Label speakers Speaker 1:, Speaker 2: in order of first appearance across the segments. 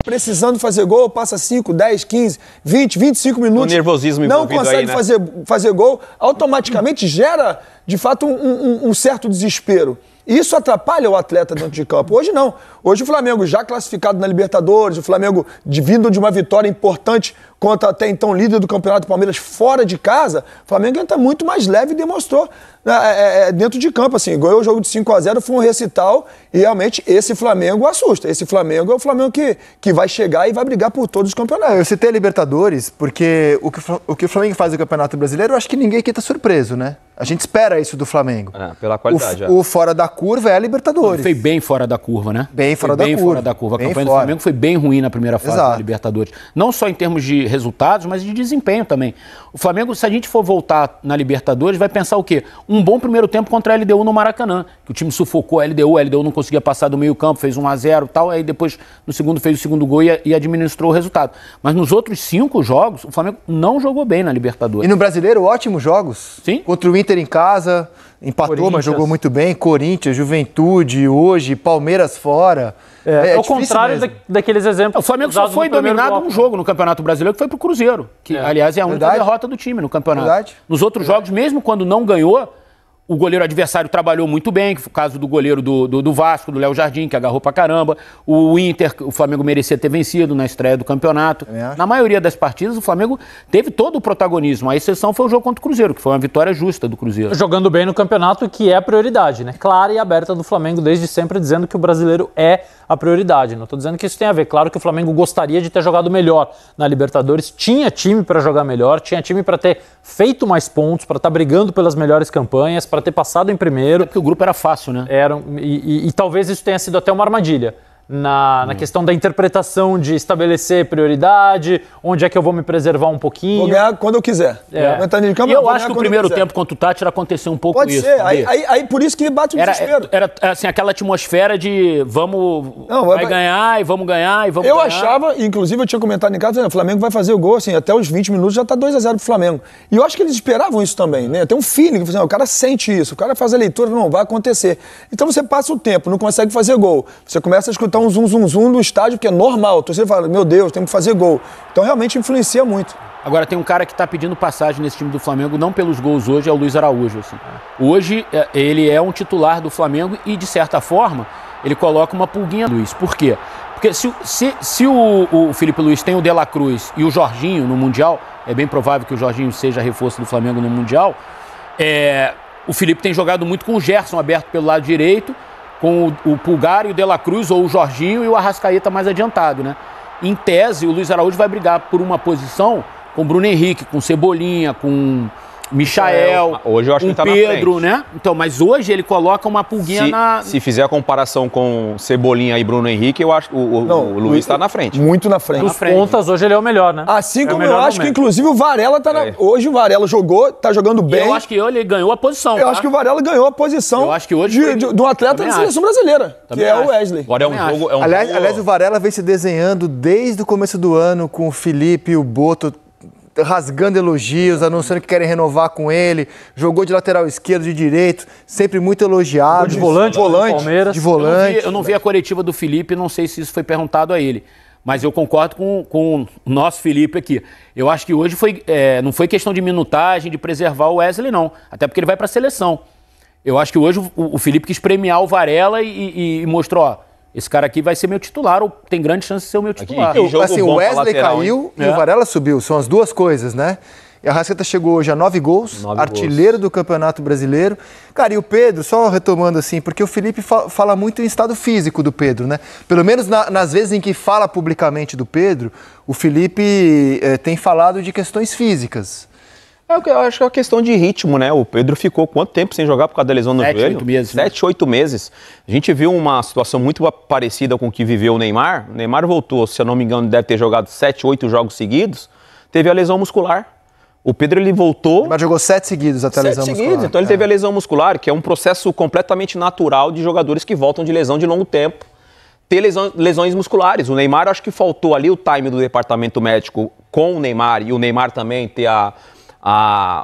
Speaker 1: precisando fazer gol, passa 5, 10, 15, 20, 25 minutos.
Speaker 2: O nervosismo
Speaker 1: não
Speaker 2: envolvido
Speaker 1: consegue
Speaker 2: aí, né?
Speaker 1: fazer gol, automaticamente gera, de fato, um certo desespero. E isso atrapalha o atleta dentro de campo. Hoje não. Hoje o Flamengo já classificado na Libertadores, o Flamengo vindo de uma vitória importante contra até então líder do Campeonato Palmeiras fora de casa, o Flamengo entra muito mais leve e demonstrou dentro de campo. Assim, ganhou o jogo de 5-0, foi um recital e realmente esse Flamengo assusta. Esse Flamengo é o Flamengo que vai chegar e vai brigar por todos os campeonatos.
Speaker 3: Eu citei a Libertadores porque o que o Flamengo faz no Campeonato Brasileiro, eu acho que ninguém aqui está surpreso, né? A gente espera isso do Flamengo.
Speaker 2: Pela qualidade.
Speaker 3: O fora da curva é a Libertadores.
Speaker 4: Foi bem fora da curva, né?
Speaker 3: Bem fora da curva.
Speaker 4: A campanha do Flamengo foi bem ruim na primeira fase da Libertadores. Não só em termos de resultados, mas de desempenho também. O Flamengo, se a gente for voltar na Libertadores, vai pensar o quê? Um bom primeiro tempo contra a LDU no Maracanã, que o time sufocou a LDU não conseguia passar do meio campo, fez 1-0 e tal, aí depois no segundo fez o segundo gol e administrou o resultado. Mas nos outros 5 jogos, o Flamengo não jogou bem na Libertadores.
Speaker 3: E no Brasileiro, ótimos jogos.
Speaker 4: Sim.
Speaker 3: Contra o Inter em casa, empatou, mas jogou muito bem. Corinthians, Juventude, hoje, Palmeiras fora.
Speaker 5: É o contrário daqueles exemplos.
Speaker 4: O Flamengo só foi dominado num jogo no Campeonato Brasileiro, que foi pro Cruzeiro, que aliás é a única derrota do time no campeonato. Nos outros jogos, mesmo quando não ganhou, o goleiro adversário trabalhou muito bem, que foi o caso do goleiro do Vasco, do Léo Jardim, que agarrou pra caramba. O Inter, o Flamengo merecia ter vencido na estreia do campeonato. Na maioria das partidas, o Flamengo teve todo o protagonismo. A exceção foi o jogo contra o Cruzeiro, que foi uma vitória justa do Cruzeiro.
Speaker 5: Jogando bem no campeonato, que é a prioridade, né? Clara e aberta do Flamengo, desde sempre dizendo que o brasileiro é a prioridade. Não estou dizendo que isso tem a ver. Claro que o Flamengo gostaria de ter jogado melhor na Libertadores, tinha time para jogar melhor, tinha time para ter feito mais pontos, para estar brigando pelas melhores campanhas, para ter passado em primeiro.
Speaker 4: Porque o grupo era fácil, né?
Speaker 5: E talvez isso tenha sido até uma armadilha. Na questão da interpretação de estabelecer prioridade, onde é que eu vou me preservar um pouquinho.
Speaker 1: Vou ganhar quando eu quiser.
Speaker 4: E eu acho que o primeiro tempo contra o Tátira aconteceu um pouco isso.
Speaker 1: Pode ser, aí por isso que bate o desespero.
Speaker 4: Era assim, aquela atmosfera de vai ganhar e vamos ganhar e vamos ganhar.
Speaker 1: Eu achava, inclusive eu tinha comentado em casa, o Flamengo vai fazer o gol, assim, até os 20 minutos já tá 2-0 pro Flamengo. E eu acho que eles esperavam isso também, né? Tem um feeling, o cara sente isso, o cara faz a leitura, não vai acontecer. Então você passa o tempo, não consegue fazer gol. Você começa a escutar um zum no estádio, que é normal. Você fala, meu Deus, tem que fazer gol. Então realmente influencia muito.
Speaker 4: Agora tem um cara que está pedindo passagem nesse time do Flamengo, não pelos gols hoje, é o Luiz Araújo. Assim. Hoje ele é um titular do Flamengo e, de certa forma, ele coloca uma pulguinha no Luiz. Por quê? Porque se o Felipe Luiz tem o De La Cruz e o Jorginho no Mundial, é bem provável que o Jorginho seja reforço do Flamengo no Mundial, o Felipe tem jogado muito com o Gerson aberto pelo lado direito, com o Pulgar e o De La Cruz, ou o Jorginho e o Arrascaeta mais adiantado, né? Em tese, o Luiz Araújo vai brigar por uma posição com o Bruno Henrique, com Cebolinha, com Michael,
Speaker 2: hoje eu acho que ele tá
Speaker 4: Pedro, né? Então, mas hoje ele coloca uma pulguinha
Speaker 2: Se fizer a comparação com Cebolinha e Bruno Henrique, eu acho que o Luiz está na frente.
Speaker 1: Muito na frente.
Speaker 5: Dos pontas, hoje ele é o melhor, né?
Speaker 1: Assim como eu acho que, inclusive, o Varela tá hoje o Varela jogou, tá jogando bem.
Speaker 4: Eu acho que ele ganhou a posição.
Speaker 1: Eu acho que o Varela ganhou a posição
Speaker 4: eu acho que hoje
Speaker 1: de um atleta da seleção brasileira, que é o Wesley.
Speaker 2: Agora é um jogo...
Speaker 3: Aliás, o Varela vem se desenhando desde o começo do ano com o Felipe e o Boto, rasgando elogios, anunciando que querem renovar com ele, jogou de lateral esquerdo, de direito, sempre muito elogiado.
Speaker 5: De volante, Palmeiras.
Speaker 3: De volante.
Speaker 4: Eu não vi a coletiva do Felipe, não sei se isso foi perguntado a ele, mas eu concordo com o nosso Felipe aqui. Eu acho que hoje não foi questão de minutagem, de preservar o Wesley, não, até porque ele vai para a seleção. Eu acho que hoje o Felipe quis premiar o Varela e mostrou, ó, esse cara aqui vai ser meu titular, ou tem grande chance de ser o meu titular.
Speaker 3: Assim, o Wesley caiu e o Varela subiu, são as duas coisas, né? E a Arrascaeta chegou hoje a 9 gols, artilheiro do Campeonato Brasileiro. Cara, e o Pedro, só retomando assim, porque o Felipe fala muito em estado físico do Pedro, né? Pelo menos nas vezes em que fala publicamente do Pedro, o Felipe tem falado de questões físicas.
Speaker 2: Eu acho que é uma questão de ritmo, né? O Pedro ficou quanto tempo sem jogar por causa da lesão no joelho?
Speaker 4: 8 meses.
Speaker 2: 7, 8 meses. A gente viu uma situação muito parecida com o que viveu o Neymar. O Neymar voltou, se eu não me engano, deve ter jogado 7, 8 jogos seguidos. Teve a lesão muscular. O Pedro, ele voltou...
Speaker 3: Mas jogou 7 seguidos até a lesão muscular.
Speaker 2: Então ele teve a lesão muscular, que é um processo completamente natural de jogadores que voltam de lesão de longo tempo. Ter lesões musculares. O Neymar, acho que faltou ali o time do departamento médico com o Neymar, e o Neymar também ter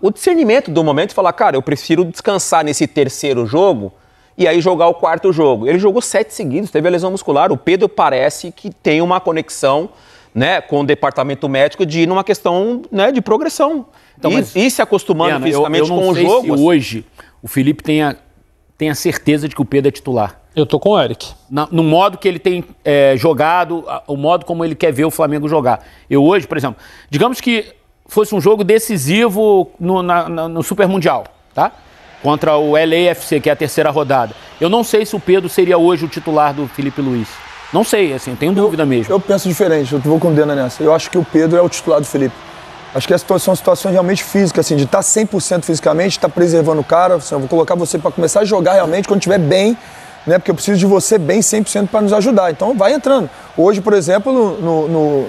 Speaker 2: o discernimento do momento e falar, cara, eu prefiro descansar nesse terceiro jogo e aí jogar o quarto jogo. Ele jogou 7 seguidos, teve a lesão muscular. O Pedro parece que tem uma conexão, né, com o departamento médico de ir numa questão, né, de progressão. Então, e se acostumando fisicamente com o jogo.
Speaker 4: Eu não sei se hoje o Felipe tem a certeza de que o Pedro é titular.
Speaker 5: Eu tô com o Eric.
Speaker 4: No modo que ele tem jogado, o modo como ele quer ver o Flamengo jogar. Eu hoje, por exemplo, digamos que fosse um jogo decisivo no Super Mundial, tá? Contra o LAFC, que é a terceira rodada. Eu não sei se o Pedro seria hoje o titular do Felipe Luiz. Não sei, assim, tenho dúvida mesmo.
Speaker 1: Eu penso diferente, eu vou com o Dena nessa. Eu acho que o Pedro é o titular do Felipe. Acho que são situações realmente físicas, assim, de estar 100% fisicamente, estar preservando o cara. Assim, eu vou colocar você para começar a jogar realmente quando estiver bem, né? Porque eu preciso de você bem 100% para nos ajudar. Então vai entrando. Hoje, por exemplo,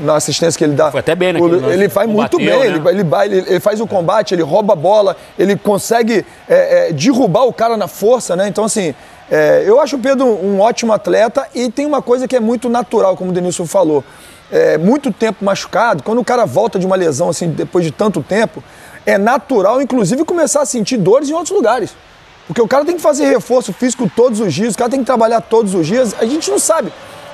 Speaker 1: na assistência que ele dá,
Speaker 4: foi até bem, né?
Speaker 1: Ele vai muito bem, né? Ele faz o combate, ele rouba a bola, ele consegue derrubar o cara na força, né? Então, assim, eu acho o Pedro um ótimo atleta e tem uma coisa que é muito natural, como o Denilson falou. Muito tempo machucado, quando o cara volta de uma lesão, assim, depois de tanto tempo, é natural, inclusive, começar a sentir dores em outros lugares. Porque o cara tem que fazer reforço físico todos os dias, o cara tem que trabalhar todos os dias. A gente não sabe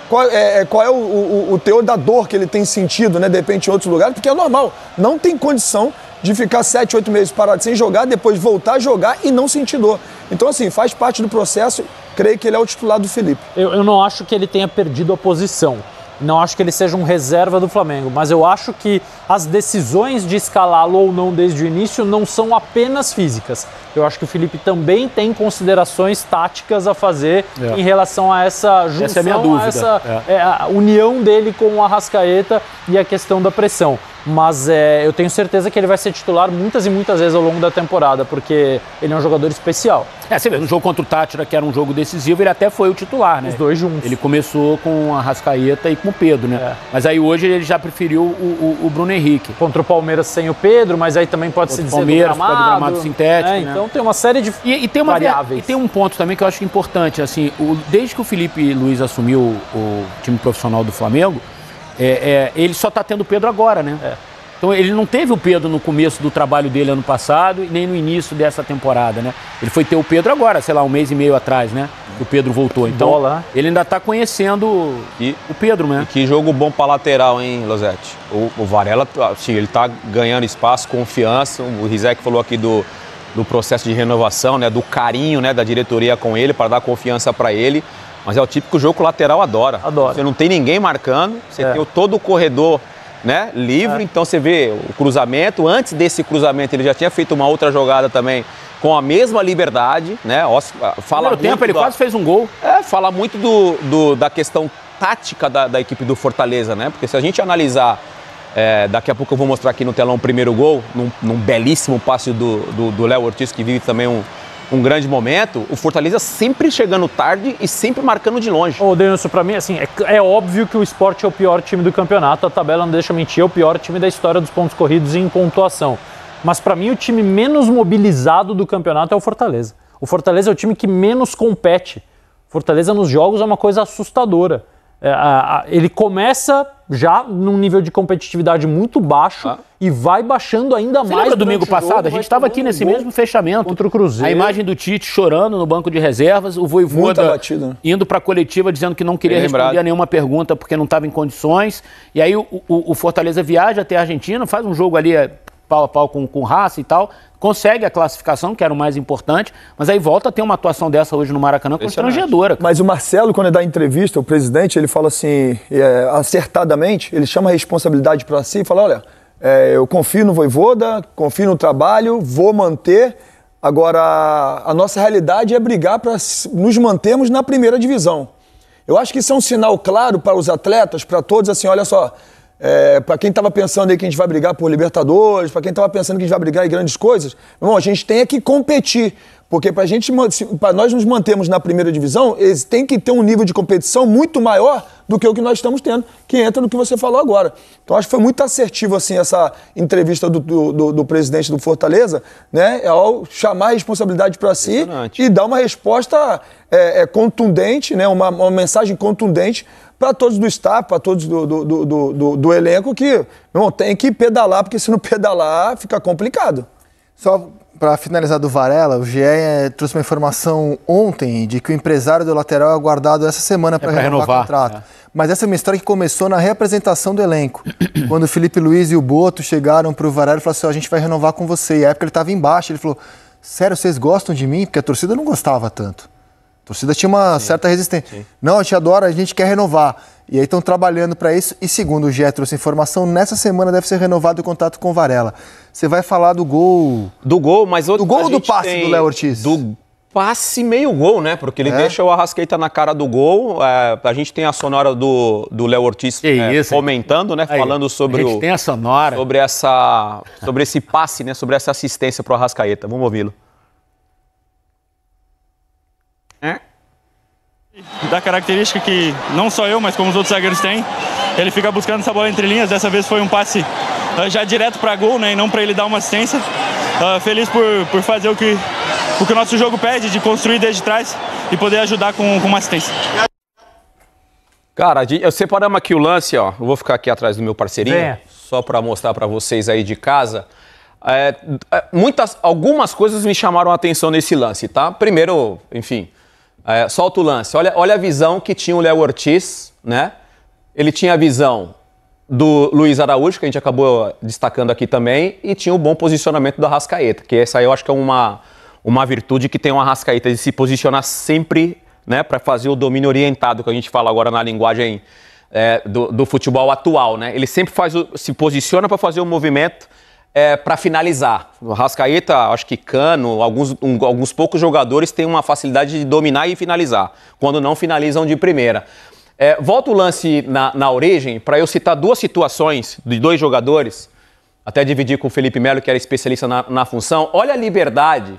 Speaker 1: qual é o teor da dor que ele tem sentido, né, de repente, em outros lugares, porque é normal. Não tem condição de ficar 7, 8 meses parado sem jogar, depois voltar a jogar e não sentir dor. Então, assim, faz parte do processo. Creio que ele é o titular do Felipe.
Speaker 5: Eu não acho que ele tenha perdido a posição. Não acho que ele seja um reserva do Flamengo, mas eu acho que as decisões de escalá-lo ou não desde o início não são apenas físicas. Eu acho que o Felipe também tem considerações táticas a fazer em relação a essa junção,
Speaker 4: essa é a minha dúvida.
Speaker 5: A união dele com o Arrascaeta e a questão da pressão. Mas eu tenho certeza que ele vai ser titular muitas e muitas vezes ao longo da temporada, porque ele é um jogador especial.
Speaker 4: Você vê, no jogo contra o Tátira, que era um jogo decisivo, ele até foi o titular, né?
Speaker 5: Os dois juntos.
Speaker 4: Ele começou com o Arrascaeta e com o Pedro, né? Mas aí hoje ele já preferiu o Bruno Henrique.
Speaker 5: Contra o Palmeiras sem o Pedro, mas aí também pode se dizer
Speaker 4: Palmeiras,
Speaker 5: do gramado
Speaker 4: sintético, né?
Speaker 5: Então tem uma série de variáveis.
Speaker 4: E tem um ponto também que eu acho importante, assim, desde que o Felipe Luiz assumiu o time profissional do Flamengo, ele só está tendo o Pedro agora, né? Então ele não teve o Pedro no começo do trabalho dele ano passado e nem no início dessa temporada, né? Ele foi ter o Pedro agora, sei lá, 1 mês e meio atrás, né? Que o Pedro voltou. Então ele ainda está conhecendo o Pedro, né?
Speaker 2: E que jogo bom para lateral, hein, Losetti? O Varela, assim, ele está ganhando espaço, confiança. O Rizek falou aqui do processo de renovação, né? Do carinho, né, da diretoria com ele para dar confiança para ele. Mas é o típico jogo que o lateral adora. Você não tem ninguém marcando, você tem todo o corredor, né, livre, então você vê o cruzamento. Antes desse cruzamento ele já tinha feito uma outra jogada também com a mesma liberdade, né? Fala muito
Speaker 4: tempo ele quase fez um gol.
Speaker 2: Fala muito da questão tática da equipe do Fortaleza, né? Porque se a gente analisar, daqui a pouco eu vou mostrar aqui no telão o primeiro gol, num belíssimo passe do Léo Ortiz, que vive também um grande momento, o Fortaleza sempre chegando tarde e sempre marcando de longe.
Speaker 5: Ô, Denilson, pra mim, assim, é óbvio que o Sport é o pior time do campeonato, a tabela não deixa mentir, é o pior time da história dos pontos corridos em pontuação. Mas pra mim, o time menos mobilizado do campeonato é o Fortaleza. O Fortaleza é o time que menos compete. Fortaleza nos jogos é uma coisa assustadora. Ele começa já num nível de competitividade muito baixo e vai baixando ainda mais.
Speaker 4: Lembra domingo passado? A gente estava aqui nesse mesmo fechamento.
Speaker 5: Contra o Cruzeiro.
Speaker 4: A imagem do Tite chorando no banco de reservas, o Vojvoda indo para a coletiva dizendo que não queria responder a nenhuma pergunta porque não estava em condições. E aí o Fortaleza viaja até a Argentina, faz um jogo ali pau a pau com o Racing e tal, consegue a classificação, que era o mais importante, mas aí volta a ter uma atuação dessa hoje no Maracanã constrangedora.
Speaker 1: Mas o Marcelo, quando ele dá entrevista, o presidente, ele fala assim, acertadamente, ele chama a responsabilidade para si e fala, olha, eu confio no Vojvoda, confio no trabalho, vou manter. Agora, a nossa realidade é brigar para nos mantermos na primeira divisão. Eu acho que isso é um sinal claro para os atletas, para todos, assim, olha só, para quem estava pensando aí que a gente vai brigar por Libertadores, para quem estava pensando que a gente vai brigar em grandes coisas, irmão, a gente tem que competir, porque para nós nos mantermos na primeira divisão, eles têm que ter um nível de competição muito maior do que o que nós estamos tendo, que entra no que você falou agora. Então acho que foi muito assertivo assim, essa entrevista do presidente do Fortaleza, né, ao chamar a responsabilidade para si e dar uma resposta contundente, né, uma mensagem contundente para todos do staff, para todos do elenco, que, irmão, tem que pedalar, porque se não pedalar fica complicado.
Speaker 3: Só para finalizar do Varela, o GE trouxe uma informação ontem de que o empresário do lateral é aguardado essa semana para renovar o contrato. Mas essa é uma história que começou na reapresentação do elenco. Quando o Felipe Luiz e o Boto chegaram para o Varela e falaram assim, a gente vai renovar com você. E a época ele estava embaixo, ele falou, sério, vocês gostam de mim? Porque a torcida não gostava tanto. A torcida tinha uma certa resistência. Sim. Não, a gente adora, a gente quer renovar. E aí estão trabalhando para isso. E segundo o GE trouxe informação, nessa semana deve ser renovado o contrato com o Varela. Você vai falar do gol...
Speaker 2: Do gol, mas...
Speaker 3: Do gol ou do passe do Léo Ortiz?
Speaker 2: Do passe meio gol, né? Porque ele deixa o Arrascaeta na cara do gol. A gente tem a sonora do Léo Ortiz comentando, né? Aí, falando sobre
Speaker 4: a gente tem a sonora.
Speaker 2: Sobre esse passe, né? Sobre essa assistência pro Arrascaeta. Vamos ouvi-lo.
Speaker 6: Da característica que não só eu, mas como os outros zagueiros têm, ele fica buscando essa bola entre linhas. Dessa vez foi um passe já direto para gol, né, e não para ele dar uma assistência. Feliz por fazer o que o nosso jogo pede, de construir desde trás e poder ajudar com uma assistência.
Speaker 2: Cara, separamos aqui o lance, ó. Eu vou ficar aqui atrás do meu parceirinho, só para mostrar para vocês aí de casa. Algumas coisas me chamaram a atenção nesse lance, tá? Primeiro, enfim... solta o lance. Olha a visão que tinha o Léo Ortiz, né? Ele tinha a visão do Luiz Araújo, que a gente acabou destacando aqui também, e tinha o bom posicionamento do Arrascaeta, que essa aí eu acho que é uma virtude que tem o Arrascaeta de se posicionar sempre, né, para fazer o domínio orientado, que a gente fala agora na linguagem do futebol atual, né? Ele sempre se posiciona para fazer o movimento para finalizar. O Arrascaeta, acho que Cano, alguns poucos jogadores têm uma facilidade de dominar e finalizar, quando não finalizam de primeira. Volta o lance na origem, para eu citar duas situações de dois jogadores, até dividir com o Felipe Melo, que era especialista na função. Olha a liberdade,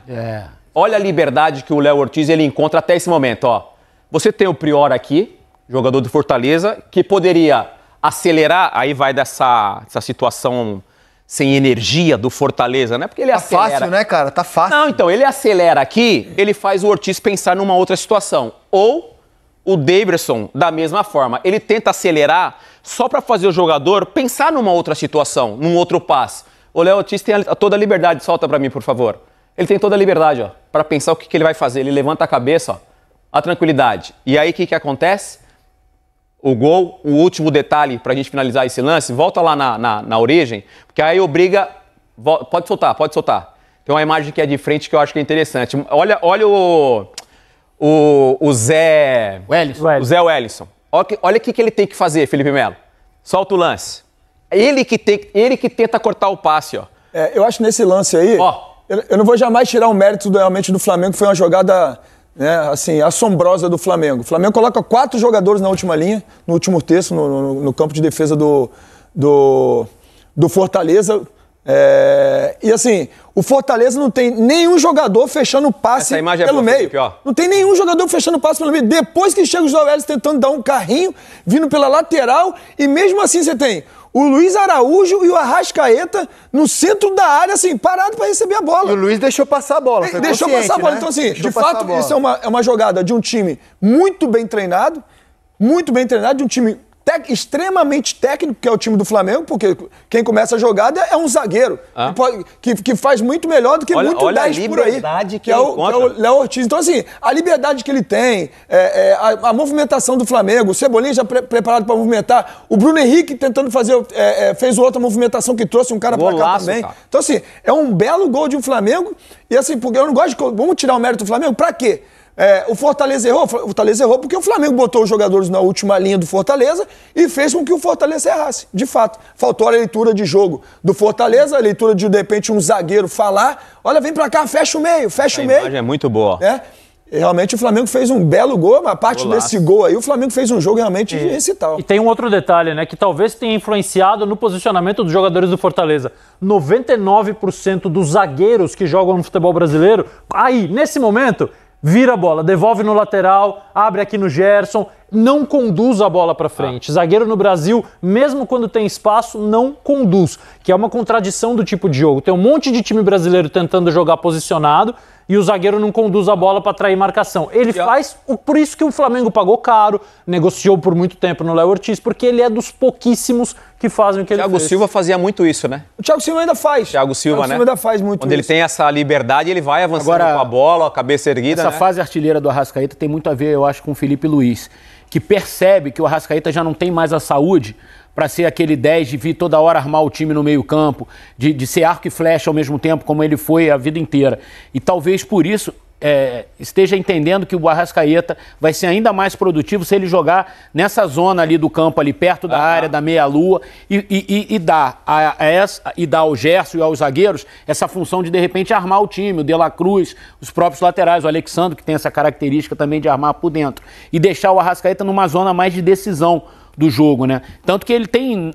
Speaker 2: olha a liberdade que o Léo Ortiz ele encontra até esse momento. Ó. Você tem o Prior aqui, jogador do Fortaleza, que poderia acelerar, aí vai dessa situação... sem energia do Fortaleza, né? Porque ele acelera.
Speaker 3: Tá fácil, né, cara? Tá fácil.
Speaker 2: Não, então, ele acelera aqui, ele faz o Ortiz pensar numa outra situação. Ou o Daverson, da mesma forma. Ele tenta acelerar só para fazer o jogador pensar numa outra situação, num outro passe. O Léo Ortiz tem toda a liberdade. Solta para mim, por favor. Ele tem toda a liberdade, ó, para pensar o que ele vai fazer. Ele levanta a cabeça, ó, a tranquilidade. E aí, o que acontece? O gol, o último detalhe para a gente finalizar esse lance, volta lá na origem, porque aí obriga... Pode soltar. Tem uma imagem que é de frente que eu acho que é interessante. Olha o Zé... O Zé Wellison. Olha o que ele tem que fazer, Felipe Melo. Solta o lance. Ele que tenta cortar o passe, ó.
Speaker 1: Eu acho que nesse lance aí... Eu não vou jamais tirar o mérito realmente do Flamengo, foi uma jogada... assim, assombrosa do Flamengo. O Flamengo coloca 4 jogadores na última linha, no último terço, no campo de defesa do Fortaleza. E assim, o Fortaleza não tem nenhum jogador fechando o passe pelo meio. Não tem nenhum jogador fechando o passe pelo meio. Depois que chega o João Welles tentando dar um carrinho, vindo pela lateral, e mesmo assim você tem o Luiz Araújo e o Arrascaeta no centro da área, assim, parado para receber a bola.
Speaker 3: E o Luiz deixou passar a bola.
Speaker 1: Deixou passar a bola. Né? Então, assim, de fato, isso é uma jogada de um time muito bem treinado, de um time extremamente técnico, que é o time do Flamengo, porque quem começa a jogada é um zagueiro, que faz muito melhor do que muito 10 por aí, que é o Léo Ortiz. Então, assim, a liberdade que ele tem, a movimentação do Flamengo, o Cebolinha já preparado para movimentar, o Bruno Henrique tentando fazer, fez outra movimentação que trouxe um cara para cá também. Cara. Então, assim, é um belo gol de um Flamengo, e assim, porque eu não gosto de... Vamos tirar o mérito do Flamengo, pra quê? O Fortaleza errou porque o Flamengo botou os jogadores na última linha do Fortaleza e fez com que o Fortaleza errasse, de fato. Faltou a leitura de jogo do Fortaleza, a leitura de repente, um zagueiro falar, olha, vem pra cá, fecha o meio.
Speaker 2: A imagem é muito boa.
Speaker 1: Realmente o Flamengo fez um belo gol, mas a parte desse gol aí, o Flamengo fez um jogo realmente incital.
Speaker 5: E tem um outro detalhe, né, que talvez tenha influenciado no posicionamento dos jogadores do Fortaleza. 99% dos zagueiros que jogam no futebol brasileiro, aí, nesse momento... vira a bola, devolve no lateral, abre aqui no Gerson, não conduz a bola para frente. Zagueiro no Brasil, mesmo quando tem espaço, não conduz, que é uma contradição do tipo de jogo. Tem um monte de time brasileiro tentando jogar posicionado e o zagueiro não conduz a bola para atrair marcação. Ele faz, por isso que o Flamengo pagou caro, negociou por muito tempo no Léo Ortiz, porque ele é dos pouquíssimos que fazem o que ele fez.
Speaker 2: Thiago Silva fazia muito isso, né?
Speaker 1: O Thiago Silva ainda faz.
Speaker 2: Thiago Silva
Speaker 1: ainda faz muito
Speaker 2: Quando ele tem essa liberdade, ele vai avançando com a bola, a cabeça erguida,
Speaker 4: Essa fase artilheira do Arrascaeta tem muito a ver, eu acho, com o Felipe Luiz, que percebe que o Arrascaeta já não tem mais a saúde para ser aquele 10 de vir toda hora armar o time no meio-campo, de ser arco e flecha ao mesmo tempo, como ele foi a vida inteira. E talvez por isso esteja entendendo que o Arrascaeta vai ser ainda mais produtivo se ele jogar nessa zona ali do campo, ali perto da área, da meia-lua, e dar ao Gerson e aos zagueiros essa função de repente, armar o time, o De La Cruz, os próprios laterais, o Alexandre, que tem essa característica também de armar por dentro, e deixar o Arrascaeta numa zona mais de decisão do jogo, né? Tanto que ele tem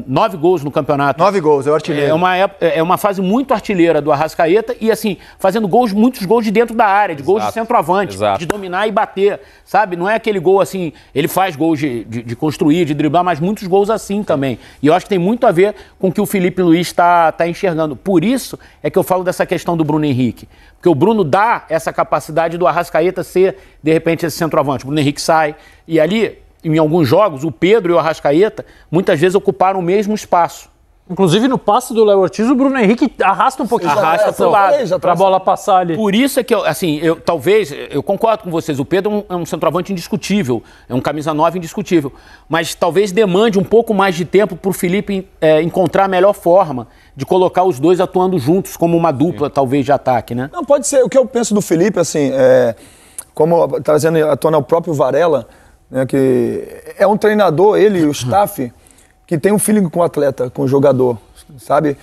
Speaker 4: 9 gols no campeonato.
Speaker 3: 9 gols, é o artilheiro.
Speaker 4: É uma fase muito artilheira do Arrascaeta e, assim, fazendo muitos gols de dentro da área, de gols de centroavante, de dominar e bater, sabe? Não é aquele gol, assim, ele faz gols de construir, de driblar, mas muitos gols assim também. E eu acho que tem muito a ver com o que o Felipe Luiz está enxergando. Por isso é que eu falo dessa questão do Bruno Henrique. Porque o Bruno dá essa capacidade do Arrascaeta ser, de repente, esse centroavante. O Bruno Henrique sai e ali, em alguns jogos, o Pedro e o Arrascaeta muitas vezes ocuparam o mesmo espaço.
Speaker 5: Inclusive no passe do Léo Ortiz, o Bruno Henrique arrasta um pouquinho.
Speaker 4: Arrasta pro lado.
Speaker 5: Pra bola passar ali.
Speaker 4: Por isso é que, eu concordo com vocês, o Pedro é um centroavante indiscutível, é um camisa 9 indiscutível, mas talvez demande um pouco mais de tempo pro Felipe encontrar a melhor forma de colocar os dois atuando juntos como uma dupla, talvez, de ataque, né?
Speaker 1: Não, pode ser. O que eu penso do Felipe, assim, como trazendo à tona o próprio Varela, né, que é um treinador, ele e o staff, que tem um feeling com o atleta, com o jogador, sabe?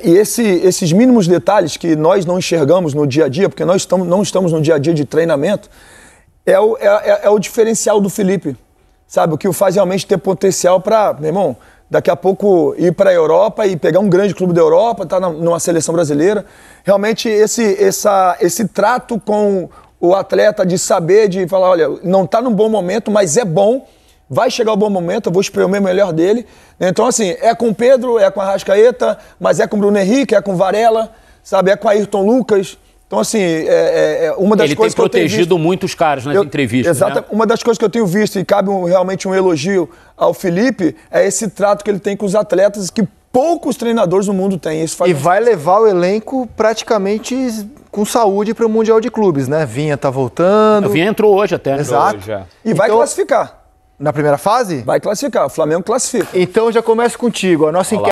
Speaker 1: E esses mínimos detalhes que nós não enxergamos no dia a dia, porque nós não estamos no dia a dia de treinamento, é o diferencial do Felipe, sabe? O que o faz realmente ter potencial para, meu irmão, daqui a pouco ir para a Europa e pegar um grande clube da Europa, estar numa seleção brasileira. Realmente esse trato com o atleta de saber, de falar, olha, não está num bom momento, mas é bom, vai chegar o bom momento, eu vou espremer o melhor dele. Então, assim, é com o Pedro, é com a Arrascaeta, mas é com o Bruno Henrique, é com o Varela, sabe, é com o Ayrton Lucas. Então, assim, uma das coisas que eu tenho visto...
Speaker 4: Ele tem protegido muitos caras nas entrevistas,
Speaker 1: exato, né? Uma das coisas que eu tenho visto, e cabe realmente um elogio ao Felipe, é esse trato que ele tem com os atletas, que poucos treinadores no mundo têm. Isso faz
Speaker 3: vai levar o elenco praticamente com saúde para o Mundial de Clubes, né? Vinha tá voltando.
Speaker 4: O Vinha entrou hoje até.
Speaker 3: Exato.
Speaker 1: E vai classificar.
Speaker 3: Na primeira fase?
Speaker 1: Vai classificar. O Flamengo classifica.
Speaker 3: Então já começo contigo. A nossa enquete